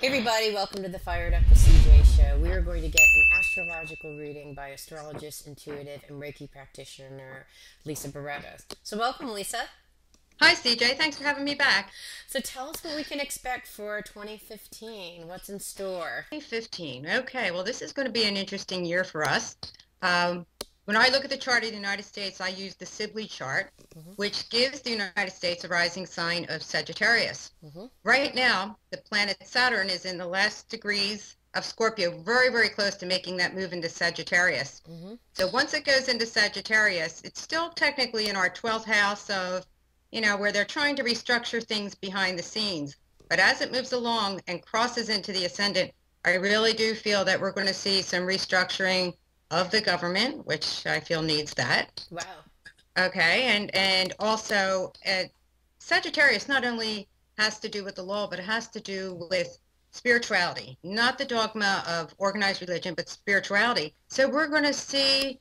Hey everybody, welcome to the Fired Up with CJ show. We are going to get an astrological reading by astrologist, intuitive, and Reiki practitioner Lisa Beretta. So welcome, Lisa. Hi, CJ. Thanks for having me back. So tell us what we can expect for 2015. What's in store? 2015. Okay, well, this is going to be an interesting year for us. Um, when I look at the chart of the United States, I use the Sibley chart, Mm-hmm, which gives the United States a rising sign of Sagittarius. mm-hmm, Right now, the planet Saturn is in the last degrees of Scorpio, very, very close to making that move into Sagittarius. mm-hmm. So once it goes into Sagittarius, it's still technically in our 12th house of, where they're trying to restructure things behind the scenes. But as it moves along and crosses into the ascendant, I really do feel that we're going to see some restructuring of the government, which I feel needs that. Wow. Okay, and also Sagittarius not only has to do with the law, but it has to do with spirituality, not the dogma of organized religion, but spirituality. So we're going to see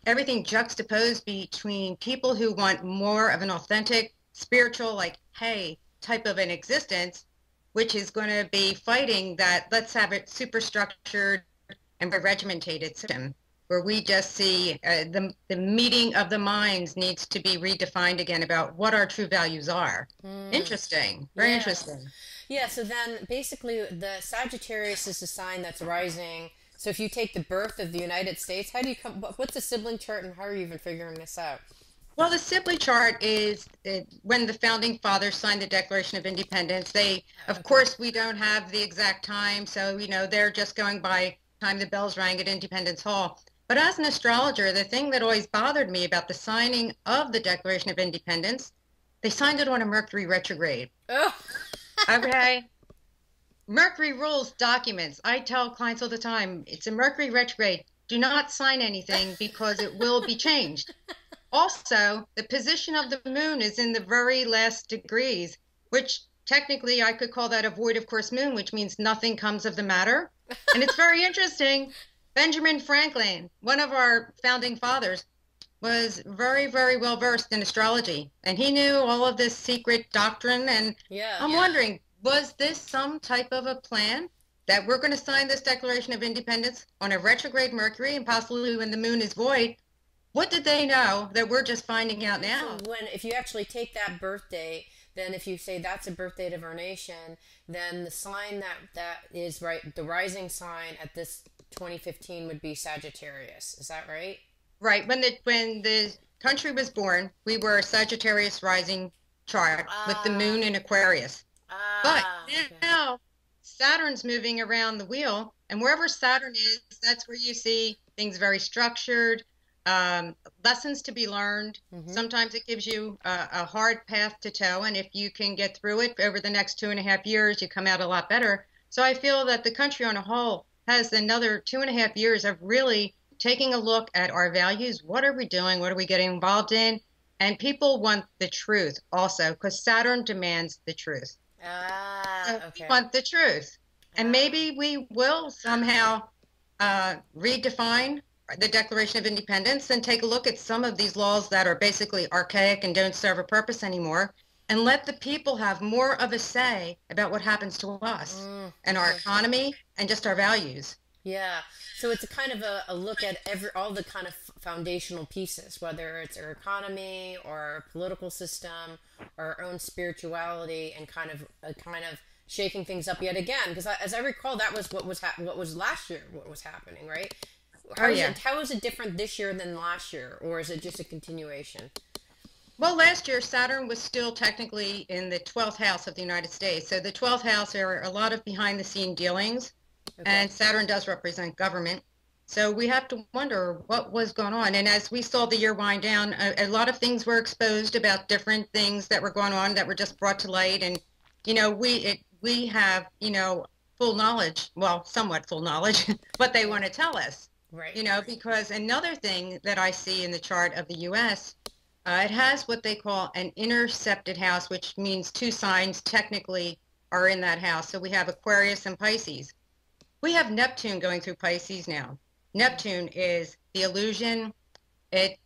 everything juxtaposed between people who want more of an authentic, spiritual, like, hey, type of an existence, which is going to be fighting that let's have it super structured and regimented system where we just see the meeting of the minds needs to be redefined again about what our true values are. Mm, Interesting, very yeah. interesting. Yeah, so then basically the Sagittarius is a sign that's rising. So if you take the birth of the United States, how do you come, what's a sibling chart and how are you even figuring this out? Well, the Sibley chart is when the founding fathers signed the Declaration of Independence. They, of Okay. course, we don't have the exact time, so they're just going by time the bells rang at Independence Hall. But as an astrologer, the thing that always bothered me about the signing of the Declaration of Independence, they signed it on a Mercury retrograde. Oh. Okay. Mercury rules documents. I tell clients all the time, it's a Mercury retrograde. Do not sign anything because it will be changed. Also, the position of the moon is in the very last degrees, which technically I could call that a void of course moon, which means nothing comes of the matter. And it's very interesting. Benjamin Franklin, one of our founding fathers, was very, very well versed in astrology, and he knew all of this secret doctrine. And Yeah. I'm wondering, was this some type of a plan that we're going to sign this Declaration of Independence on a retrograde Mercury and possibly when the moon is void? What did they know that we're just finding out So now? when if you actually take that birth date, then if you say that's a birth date of our nation, then the sign that is right, the rising sign at this 2015 would be Sagittarius. Is that right? Right, when the country was born, we were a Sagittarius rising chart with the Ah, moon in Aquarius. But okay. now Saturn's moving around the wheel, and wherever Saturn is, that's where you see things very structured, lessons to be learned. Mm-hmm. Sometimes it gives you a hard path to toe, and if you can get through it over the next 2.5 years, you come out a lot better. So I feel that the country on a whole has another 2.5 years of really taking a look at our values. What are we doing? What are we getting involved in? And people want the truth also, because Saturn demands the truth. So we Okay. want the truth. And Ah, maybe we will somehow redefine the Declaration of Independence and take a look at some of these laws that are basically archaic and don't serve a purpose anymore, and let the people have more of a say about what happens to us and our okay. economy and just our values. Yeah. So it's a kind of a look at all the kind of foundational pieces, whether it's our economy or our political system or our own spirituality, and kind of shaking things up yet again. Because as I recall, that was what was last year, what was happening, right? Oh, yeah. How is it different this year than last year, or is it just a continuation? Well, last year, Saturn was still technically in the 12th house of the United States. So the 12th house are a lot of behind the scene dealings, Okay. and Saturn does represent government. So we have to wonder what was going on. And as we saw the year wind down, a lot of things were exposed about different things that were going on that were just brought to light. And, we have, full knowledge, well, somewhat full knowledge, what they want to tell us, Right. because another thing that I see in the chart of the US, it has what they call an intercepted house, which means two signs technically are in that house. So we have Aquarius and Pisces. We have Neptune going through Pisces now. Neptune is the illusion. It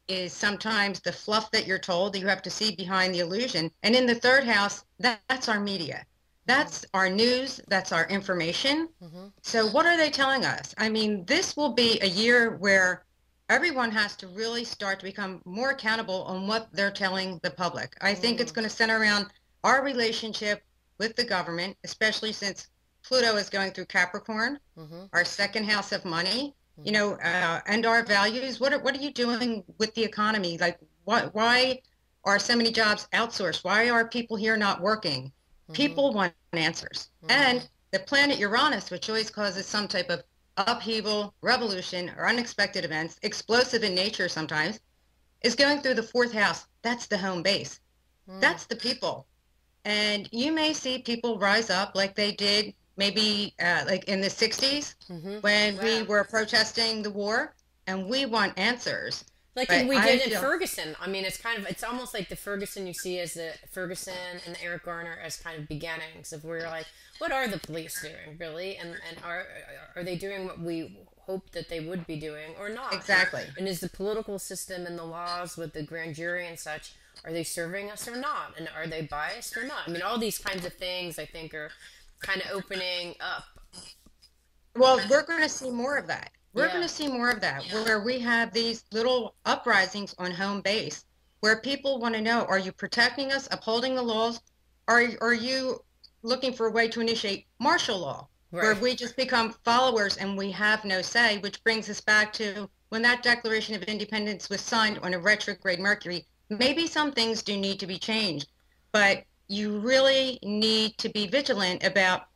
is sometimes the fluff that you're told that you have to see behind the illusion. And in the third house, that's our media. That's our news. That's our information. Mm-hmm. So what are they telling us? I mean, this will be a year where everyone has to really start to become more accountable on what they're telling the public. I think it's going to center around our relationship with the government, especially since Pluto is going through Capricorn, Mm-hmm. our second house of money, Mm-hmm. and our values. What are you doing with the economy? Like, why are so many jobs outsourced? Why are people here not working? Mm-hmm. People want answers. Mm-hmm. And the planet Uranus, which always causes some type of upheaval, revolution, or unexpected events, explosive in nature sometimes, is going through the fourth house. That's the home base. Mm. That's the people. And you may see people rise up like they did maybe like in the 60s Mm-hmm. when we Wow. were protesting the war, and we want answers. Like But we I did in feel, Ferguson. I mean, it's almost like the Ferguson you see as the Ferguson and the Eric Garner as kind of beginnings of where you're like, what are the police doing really, and are they doing what we hoped that they would be doing or not? exactly. And is the political system and the laws with the grand jury and such, are they serving us or not? And are they biased or not? I mean, all these kinds of things I think are kind of opening up. Well, we're going to see more of that. We're going Yeah. to see more of that, where we have these little uprisings on home base, where people want to know, are you protecting us, upholding the laws? Are you looking for a way to initiate martial law, where Right. we just become followers and we have no say, which brings us back to when that Declaration of Independence was signed on a retrograde Mercury. Maybe some things do need to be changed, but you really need to be vigilant about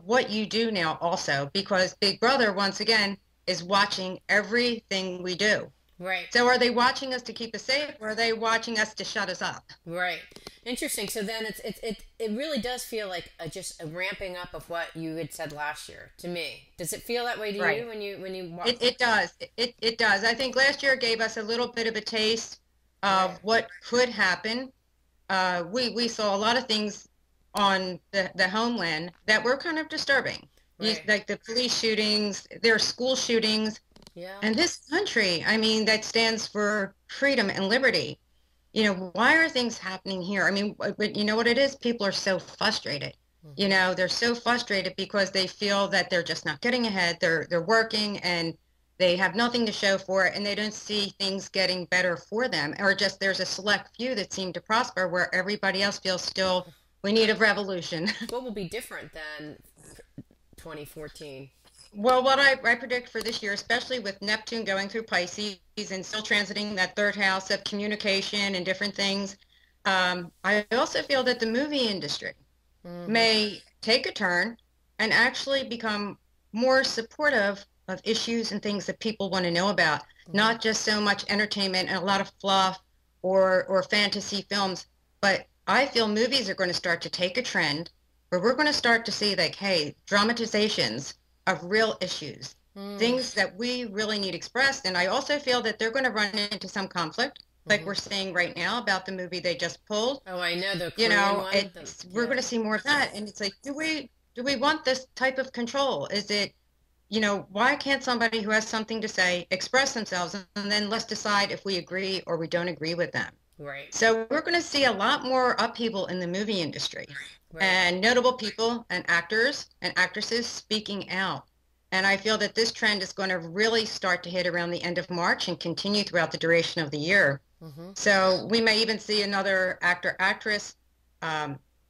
what you do now also, because Big Brother, once again, is watching everything we do. Right. So are they watching us to keep us safe, or are they watching us to shut us up? Right. Interesting. So then it really does feel like just a ramping up of what you had said last year to me. Does it feel that way to Right. you when you walk? It does. It does. I think last year gave us a little bit of a taste Right. of what could happen. We saw a lot of things on the homeland that were kind of disturbing. Right. Like the police shootings, there are school shootings. Yeah. And this country, I mean, that stands for freedom and liberty. Why are things happening here? I mean, but you know what it is? People are so frustrated. Mm-hmm. They're so frustrated because they feel that they're just not getting ahead. They're working and they have nothing to show for it, and they don't see things getting better for them, or just there's a select few that seem to prosper where everybody else feels still, we need a revolution. What will be different than 2014? Well, what I predict for this year, especially with Neptune going through Pisces and still transiting that third house of communication and different things, I also feel that the movie industry Mm-hmm. may take a turn and actually become more supportive of issues and things that people want to know about, Mm-hmm. not just so much entertainment and a lot of fluff or fantasy films, but I feel movies are going to start to take a trend where we're going to start to see like, hey, dramatizations of real issues, things that we really need expressed. And I also feel that they're going to run into some conflict, like Mm-hmm. we're seeing right now about the movie they just pulled. Oh, I know the Korean one. We're Yeah. going to see more of that. And it's like, do we want this type of control? Is it, why can't somebody who has something to say express themselves, and then let's decide if we agree or we don't agree with them? Right. So we're going to see a lot more upheaval in the movie industry, Right. and notable people and actors and actresses speaking out. And I feel that this trend is going to really start to hit around the end of March and continue throughout the duration of the year. Mm-hmm. So we may even see another actor, actress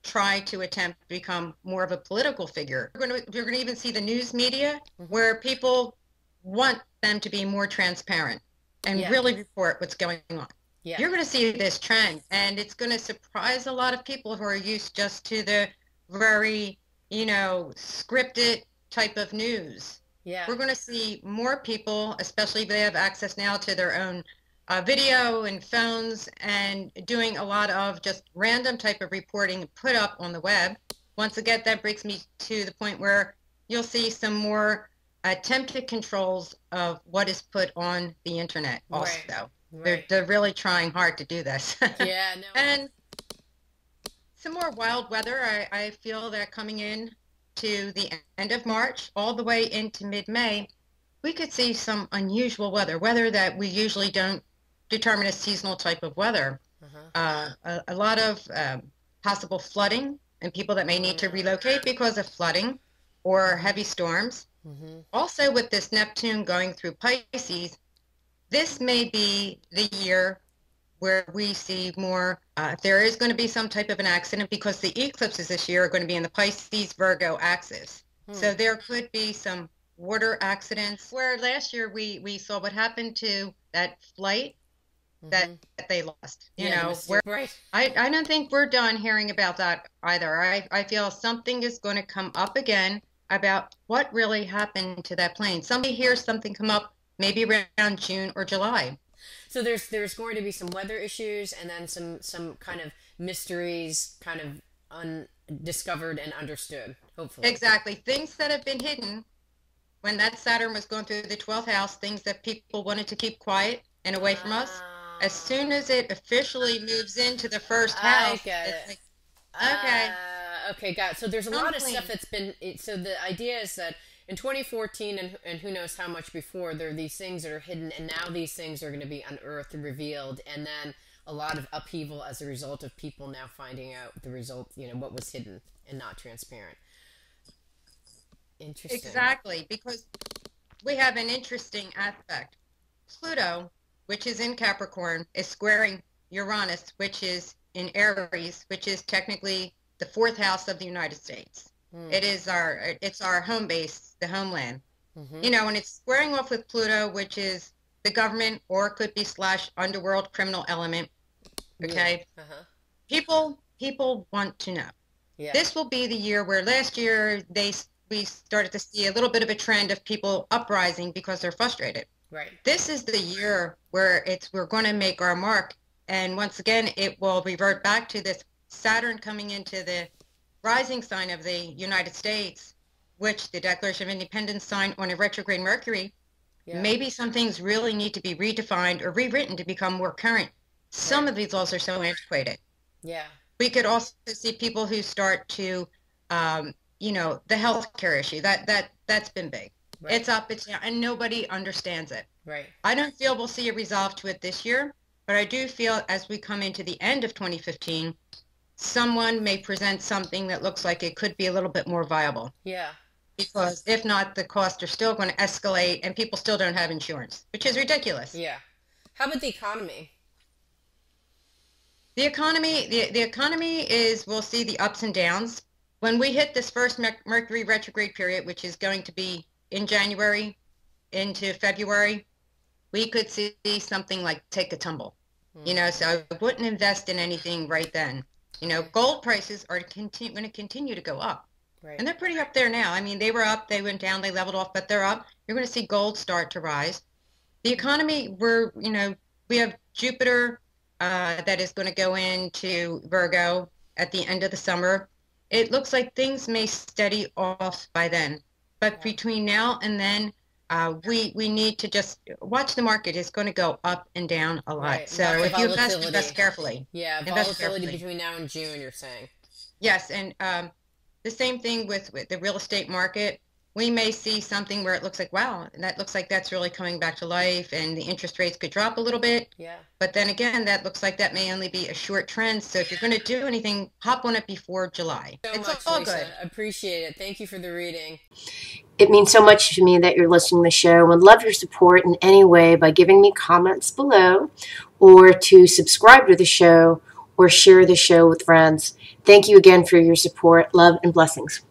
try to attempt to become more of a political figure. We're going to even see the news media Mm-hmm. where people want them to be more transparent and Yeah. really report what's going on. Yeah. You're going to see this trend, and it's going to surprise a lot of people who are used just to the very, scripted type of news. Yeah. We're going to see more people, especially if they have access now to their own video and phones, and doing a lot of just random type of reporting put up on the web. Once again, that brings me to the point where you'll see some more attempted controls of what is put on the internet also. Right. They're really trying hard to do this. Yeah. No. And some more wild weather. I feel that coming in to the end of March, all the way into mid-May, we could see some unusual weather that we usually don't determine as seasonal type of weather. Uh-huh. A lot of possible flooding and people that may need to relocate because of flooding or heavy storms. Also, with this Neptune going through Pisces, this may be the year where we see more, if there is going to be some type of an accident, because the eclipses this year are going to be in the Pisces-Virgo axis. So there could be some water accidents, where last year we saw what happened to that flight that they lost. You know, where right. I don't think we're done hearing about that either. I feel something is going to come up again about what really happened to that plane. Somebody hears something come up maybe around June or July. So there's going to be some weather issues, and then some kind of mysteries kind of undiscovered and understood, hopefully. Exactly. Things that have been hidden when that Saturn was going through the 12th house, things that people wanted to keep quiet and away from us. As soon as it officially moves into the first house, I get it. Like, okay. Okay, got it. So there's a lot of stuff that's been. So the idea is that in 2014 and who knows how much before, there are these things that are hidden, and now these things are going to be unearthed and revealed, and then a lot of upheaval as a result of people now finding out the result, what was hidden and not transparent. Interesting. Exactly, because we have an interesting aspect. Pluto, which is in Capricorn, is squaring Uranus, which is in Aries, which is technically the 4th house of the United States. It's our home base, the homeland. And it's squaring off with Pluto, which is the government, or it could be / underworld criminal element. Okay. People want to know. This will be the year where last year we started to see a little bit of a trend of people uprising because they're frustrated. Right. This is the year where we're going to make our mark, and once again it will revert back to this Saturn coming into the rising sign of the United States, which the Declaration of Independence signed on a retrograde Mercury. Maybe some things really need to be redefined or rewritten to become more current. Some of these laws are so antiquated. We could also see people who start to, the healthcare issue that's been big. It's up, it's down, and nobody understands it. I don't feel we'll see a resolve to it this year, but I do feel as we come into the end of 2015, someone may present something that looks like it could be a little bit more viable. Because if not, the costs are still going to escalate, and people still don't have insurance, which is ridiculous. How about the economy? The economy is, we'll see the ups and downs. When we hit this first Mercury retrograde period, which is going to be in January into February, we could see something like take a tumble. So I wouldn't invest in anything right then. Gold prices are going to continue to go up. And they're pretty up there now. I mean, they were up, they went down, they leveled off, but they're up. You're going to see gold start to rise. The economy, we have Jupiter that is going to go into Virgo at the end of the summer. It looks like things may steady off by then. But between now and then, we need to just watch the market. It's going to go up and down a lot. So if you invest carefully. Volatility between now and June, you're saying. Yes, and the same thing with the real estate market. We may see something where it looks like, wow, that looks like that's really coming back to life, and the interest rates could drop a little bit. But then again, that looks like that may only be a short trend. So if you're going to do anything, hop on it before July. It's all good. I appreciate it. Thank you for the reading. It means so much to me that you're listening to the show. I would love your support in any way by giving me comments below, or to subscribe to the show, or share the show with friends. Thank you again for your support. Love and blessings.